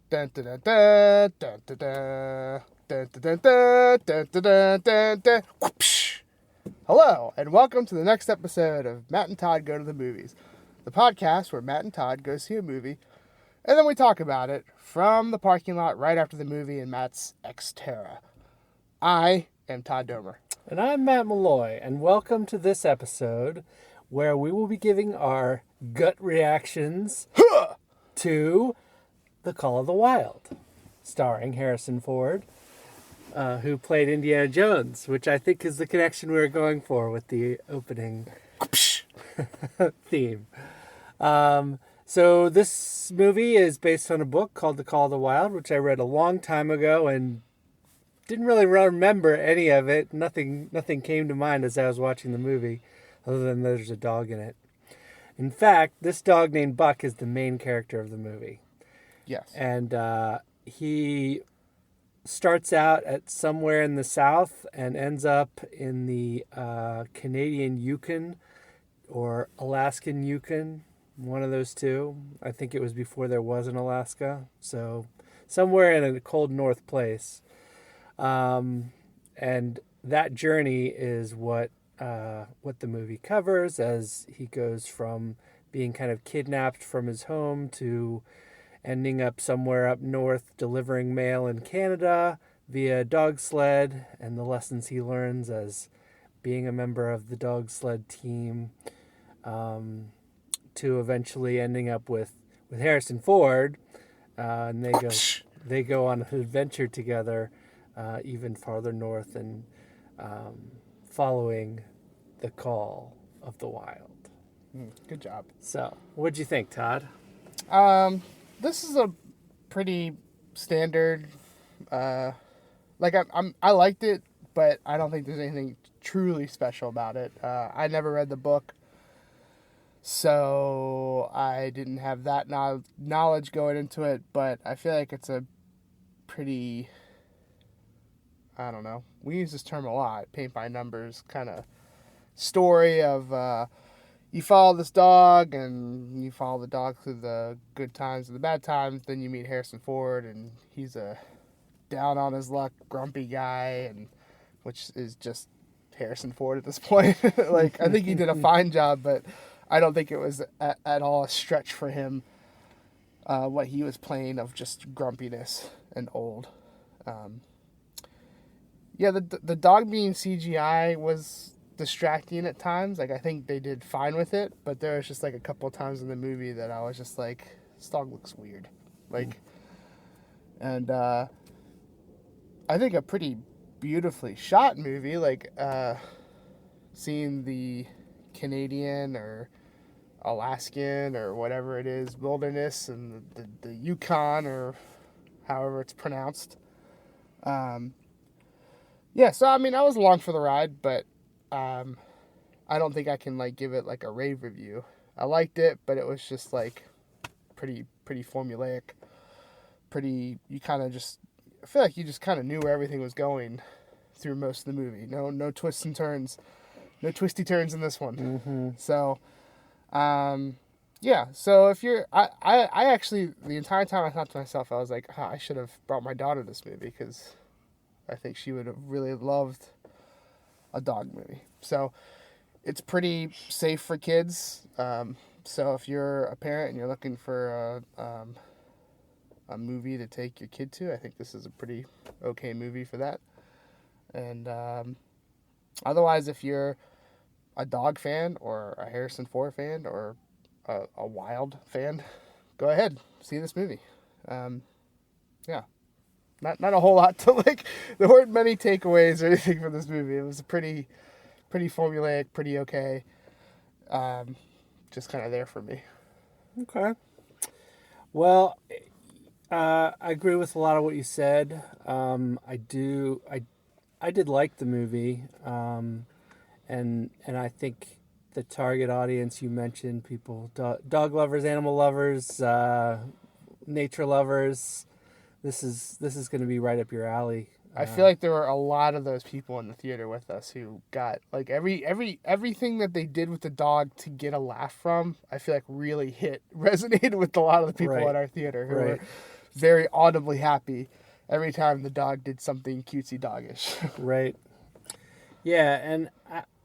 Dun, dun, dun, dun, dun, dun, dun. Dun, dun, dun, dun, dun, dun, dun, dun. Whoopsh. Hello, and welcome to the next episode of Matt and Todd Go to the Movies, the podcast where Matt and Todd go see a movie, and then we talk about it from the parking lot right after the movie in Matt's Xterra. I am Todd Domer. And I'm Matt Malloy, and welcome to this episode where we will be giving our gut reactions to The Call of the Wild, starring Harrison Ford, who played Indiana Jones, which I think is the connection we were going for with the opening theme. So this movie is based on a book called The Call of the Wild, which I read a long time ago and didn't really remember any of it. Nothing came to mind as I was watching the movie, other than there's a dog in it. In fact, this dog named Buck is the main character of the movie. Yes. And he starts out at somewhere in the South and ends up in the Canadian Yukon or Alaskan Yukon, one of those two. I think it was before there was an Alaska. So somewhere in a cold north place. And that journey is what the movie covers, as he goes from being kind of kidnapped from his home to ending up somewhere up north delivering mail in Canada via dog sled, and the lessons he learns as being a member of the dog sled team, to eventually ending up with Harrison Ford, and they go on an adventure together, even farther north, and following the call of the wild. Good job. So, what'd you think, Todd? This is a pretty standard. I liked it, but I don't think there's anything truly special about it. I never read the book, so I didn't have that knowledge going into it. But I feel like it's a pretty, I don't know, we use this term a lot, paint by numbers kind of story of you follow this dog and you follow the dog through the good times and the bad times. Then you meet Harrison Ford, and he's a down on his luck, grumpy guy, and which is just Harrison Ford at this point. Like, I think he did a fine job, but I don't think it was at all a stretch for him, what he was playing of just grumpiness and old. Yeah, the dog being CGI was distracting at times. Like, I think they did fine with it, but there was just like a couple of times in the movie that I was just like, this dog looks weird. Like, and I think a pretty beautifully shot movie, like seeing the Canadian or Alaskan or whatever it is, wilderness, and the Yukon, or however it's pronounced. Yeah, so I mean, I was along for the ride, but I don't think I can like give it like a rave review. I liked it, but it was just like pretty formulaic. You kind of just, I feel like you just kind of knew where everything was going through most of the movie. No twists and turns, no twisty turns in this one. Mm-hmm. So, yeah. So if you're, I actually, the entire time I thought to myself, I was like, I should have brought my daughter to this movie, because I think she would have really loved a dog movie. So it's pretty safe for kids. So if you're a parent and you're looking for a movie to take your kid to, I think this is a pretty okay movie for that. And otherwise, if you're a dog fan or a Harrison Ford fan or a Wild fan, go ahead, see this movie. Yeah. Not a whole lot to like. There weren't many takeaways or anything from this movie. It was pretty formulaic, pretty okay. Just kind of there for me. Okay. Well, I agree with a lot of what you said. I did like the movie, and I think the target audience you mentioned, people, dog lovers, animal lovers, nature lovers. This is going to be right up your alley. I feel like there were a lot of those people in the theater with us who got like everything that they did with the dog to get a laugh from. I feel like really resonated with a lot of the people Right. at our theater who Right. were very audibly happy every time the dog did something cutesy doggish. Right. Yeah, and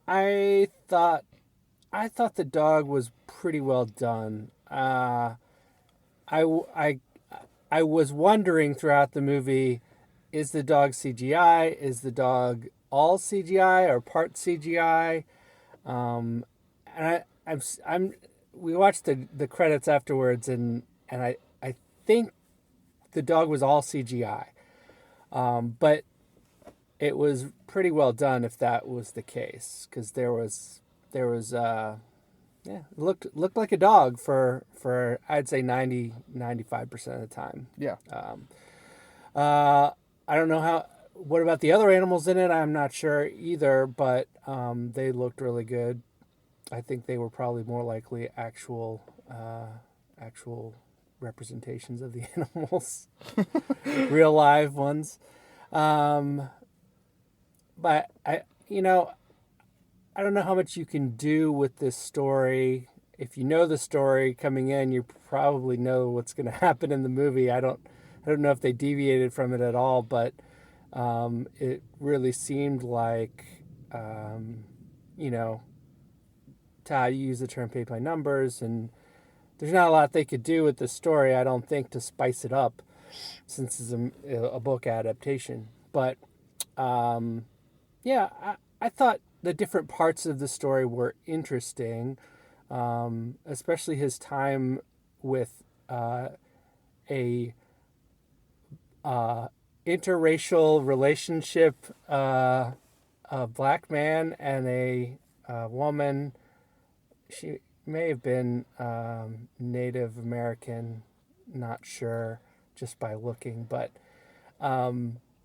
I thought the dog was pretty well done. I, I, I was wondering throughout the movie, is the dog CGI? Is the dog all CGI or part CGI? And we watched the credits afterwards, and I think the dog was all CGI. But it was pretty well done if that was the case, because there was it looked like a dog for I'd say 95% of the time. Yeah. I don't know what about the other animals in it? I'm not sure either, but they looked really good. I think they were probably more likely actual representations of the animals, real live ones. But I don't know how much you can do with this story. If you know the story coming in, you probably know what's going to happen in the movie. I don't know if they deviated from it at all, but it really seemed like, Todd, you use the term paint by numbers, and there's not a lot they could do with the story, I don't think, to spice it up, since it's a book adaptation. But I thought the different parts of the story were interesting, especially his time with a interracial relationship, a black man and a woman. She may have been Native American, not sure, just by looking, but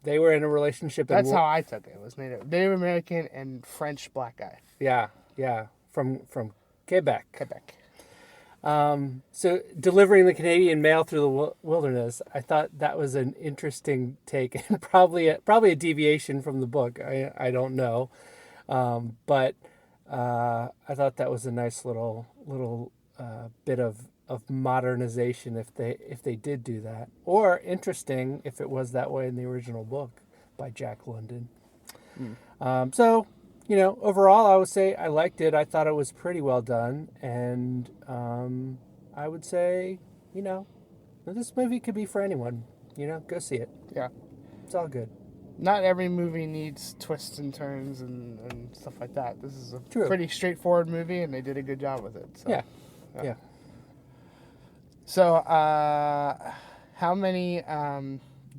they were in a relationship. That's how I took it. It was Native American and French black guy. Yeah, from Quebec. Quebec. So delivering the Canadian mail through the wilderness, I thought that was an interesting take, and probably a deviation from the book. I don't know, but I thought that was a nice little bit of modernization if they did do that, or interesting if it was that way in the original book by Jack London. So overall, I would say I liked it. I thought it was pretty well done, and I would say this movie could be for anyone. Go see it. Yeah, it's all good. Not every movie needs twists and turns and stuff like that. This is a True. Pretty straightforward movie, and they did a good job with it. So. Yeah. So, how many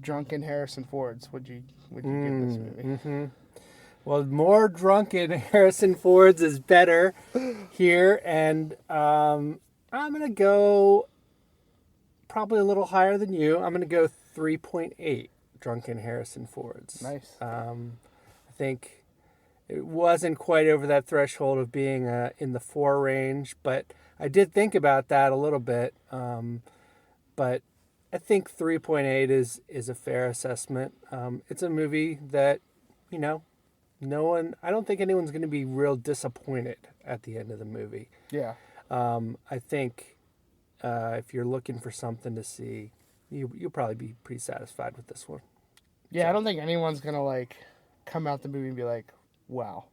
drunken Harrison Fords would you give this movie? Mm-hmm. Well, more drunken Harrison Fords is better here, and I'm gonna go probably a little higher than you. I'm gonna go 3.8 drunken Harrison Fords. Nice. I think it wasn't quite over that threshold of being in the 4 range, but I did think about that a little bit. But I think 3.8 is a fair assessment. It's a movie that, I don't think anyone's going to be real disappointed at the end of the movie. Yeah. I think if you're looking for something to see, you'll probably be pretty satisfied with this one. Yeah, So. I don't think anyone's going to come out the movie and be like, wow,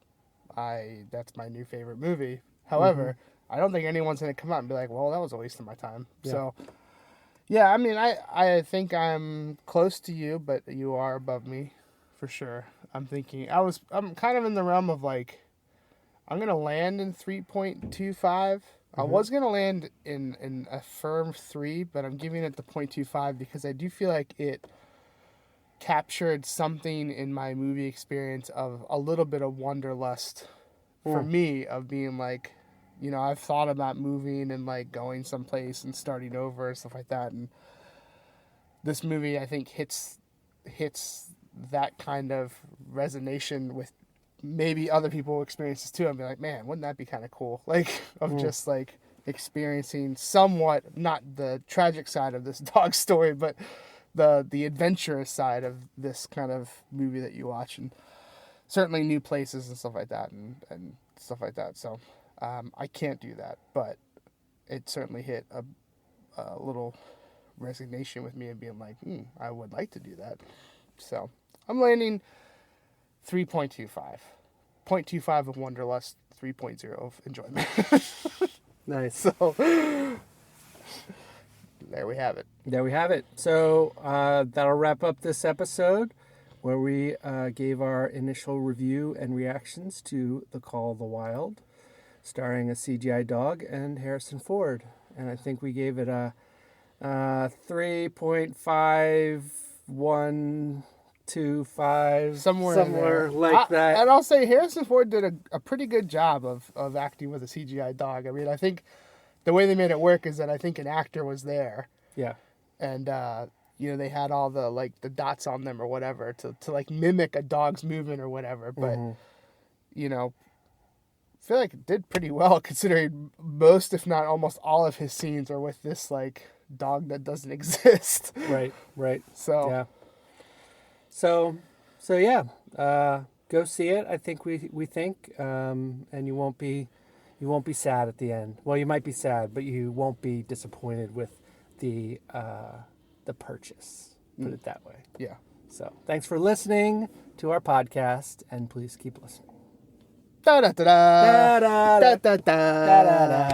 that's my new favorite movie. However, I don't think anyone's going to come out and be like, well, that was a waste of my time. Yeah. So, yeah, I mean, I think I'm close to you, but you are above me for sure. I'm kind of in the realm of I'm going to land in 3.25. I was going to land in a firm 3, but I'm giving it the 0.25 because I do feel like it captured something in my movie experience of a little bit of wanderlust for me, of being I've thought about moving and going someplace and starting over and stuff like that, and this movie I think hits that kind of resonation with maybe other people's experiences too. I'd be like, man, wouldn't that be kind of cool? Just experiencing somewhat, not the tragic side of this dog story, but the adventurous side of this kind of movie that you watch, and certainly new places and stuff like that, and stuff like that. So I can't do that, but it certainly hit a little resignation with me and being like, I would like to do that. So I'm landing 3.25. 0.25 of Wanderlust, 3.0 of enjoyment. Nice. So there we have it. There we have it. So that'll wrap up this episode where we gave our initial review and reactions to The Call of the Wild, starring a CGI dog and Harrison Ford. And I think we gave it a 3.5125, somewhere like that. And I'll say Harrison Ford did a pretty good job of acting with a CGI dog. I mean, I think the way they made it work is that I think an actor was there. Yeah. And, they had all the dots on them or whatever to mimic a dog's movement or whatever. But, I feel like it did pretty well considering most, if not almost all of his scenes are with this, dog that doesn't exist. Right. So. Yeah. So yeah, go see it. I think we think, and you won't be sad at the end. Well, you might be sad, but you won't be disappointed with the purchase. Put it that way. Yeah. So thanks for listening to our podcast, and please keep listening. Da da da da da da da da.